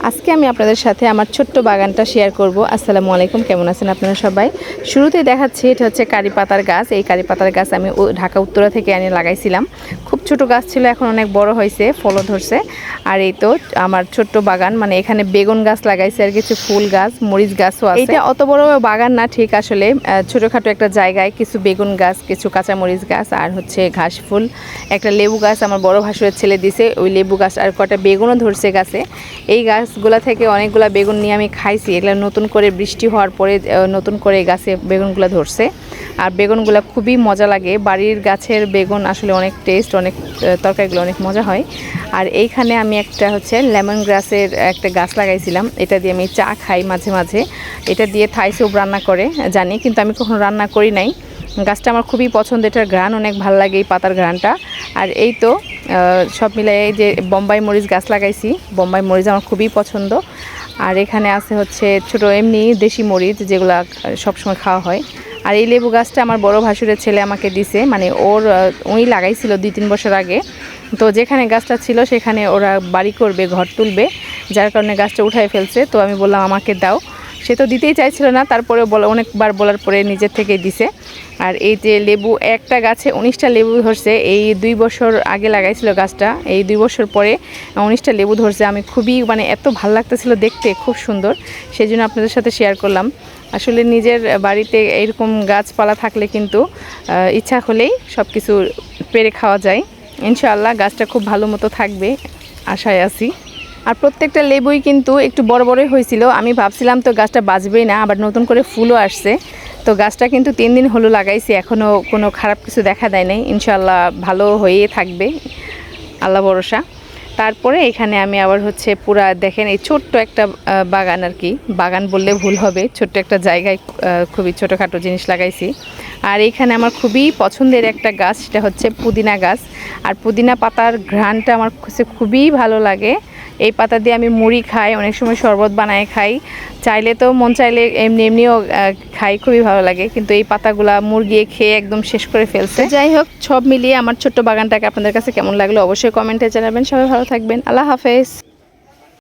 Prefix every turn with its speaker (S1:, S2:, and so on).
S1: আজকে আমি আপনাদের সাথে আমার ছোট্ট বাগানটা শেয়ার করব। আসসালামু আলাইকুম, কেমন আছেন আপনারা সবাই? শুরুতেই দেখাচ্ছি, এটা হচ্ছে কারি পাতার গাছ। এই কারি পাতার গাছ আমি ঢাকা উত্তরা থেকে এনে লাগাইছিলাম। খুব ছোট গাছ ছিল, এখন অনেক বড় হয়েছে, ফলও ধরছে। আর এই তো আমার ছোট্ট বাগান, মানে এখানে বেগুন গাছ লাগাইছে আর কিছু ফুল গাছ, মরিচ গাছও আছে। এটা অত বড় বাগান না, ঠিক আসলে ছোটোখাটো একটা জায়গায় কিছু বেগুন গাছ, কিছু কাঁচা মরিচ গাছ, আর হচ্ছে ঘাস ফুল, একটা লেবু গাছ আমার বড় ভাসুরের ছেলে দিছে, ওই লেবু গাছ, আর কটা বেগুনও ধরছে গাছে। এই গাছগুলা থেকে অনেকগুলা বেগুন নিয়ে আমি খাইছি। এগুলো নতুন করে বৃষ্টি হওয়ার পরে নতুন করে গাছে বেগুনগুলো ধরছে, আর বেগুনগুলো খুবই মজা লাগে। বাড়ির গাছের বেগুন আসলে অনেক টেস্ট, অনেক তরকারিগুলো অনেক মজা হয়। আর এইখানে আমি একটা হচ্ছে লেমন গ্রাসের একটা গাছ লাগাইছিলাম, এটা দিয়ে আমি চা খাই মাঝে মাঝে। এটা দিয়ে থাই স্যুপ রান্না করে জানি, কিন্তু আমি কখনো রান্না করি নাই। গাছটা আমার খুবই পছন্দ, এটার ঘ্রাণ অনেক ভালো লাগে, এই পাতার ঘ্রাণটা। আর এই তো সব মিলাই যে বোম্বাই মরিচ গাছ লাগাইছি, বোম্বাই মরিচ আমার খুবই পছন্দ। আর এখানে আছে হচ্ছে ছোট এমনি দেশি মরিচ, যেগুলো সবসময় খাওয়া হয়। আর এই লেবু গাছটা আমার বড় ভাসুরের ছেলে আমাকে দিছে, মানে উনি লাগাইছিল 2-3 বছর আগে। তো যেখানে গাছটা ছিল সেখানে ওরা বাড়ি করবে, ঘর তুলবে, যার কারণে গাছটা উঠায় ফেলছে। তো আমি বললাম আমাকে দাও, সে তো দিতেই চাইছিল না, তারপরে অনেকবার বলার পরে নিজের থেকেই দিছে। আর এই যে লেবু, একটা গাছে 19টা লেবু ধরছে, এই 2 বছর আগে লাগাইছিল গাছটা, এই 2 বছর পরে 19টা লেবু ধরছে। আমি খুবই এত ভালো লাগতেছিল দেখতে, খুব সুন্দর, সেই জন্য আপনাদের সাথে শেয়ার করলাম। আসলে নিজের বাড়িতে এরকম গাছপালা থাকলে কিন্তু ইচ্ছা হলেই সব কিছু পেরে খাওয়া যায়। ইনশাআল্লাহ গাছটা খুব ভালো মতো থাকবে, আশায় আছি। আর প্রত্যেকটা লেবুই কিন্তু একটু বড় বড়ই হয়েছিল। আমি ভাবছিলাম তো গাছটা বাঁচবেই না, আবার নতুন করে ফুলও আসছে। তো গাছটা কিন্তু 3 দিন হলো লাগাইছি, এখনও কোনো খারাপ কিছু দেখা দেয় নাই। ইনশাআল্লাহ ভালো হয়ে থাকবে, আল্লাহ ভরসা। তারপরে এখানে আমি আবার হচ্ছে পুরা দেখেন এই ছোট্ট একটা বাগান, আর কি বাগান বললে ভুল হবে, ছোট্ট একটা জায়গায় খুবই ছোটোখাটো জিনিস লাগাইছি। আর এইখানে আমার খুবই পছন্দের একটা গাছ, সেটা হচ্ছে পুদিনা গাছ। আর পুদিনা পাতার ঘ্রাণটা আমার কাছে খুবই ভালো লাগে। এই পাতা দিয়ে আমি মুড়ি খাই, অনেক সময় শরবত বানায় খাই, চাইলে তো মন চাইলে এমনিও খাই, খুবই ভালো লাগে। কিন্তু এই পাতাগুলা মুরগি খেয়ে একদম শেষ করে ফেলছে। যাই হোক, সব মিলিয়ে আমার ছোট্ট বাগানটাকে আপনাদের কাছে কেমন লাগলো অবশ্যই কমেন্টে জানাবেন। সবাই ভালো থাকবেন, আল্লাহ হাফেজ।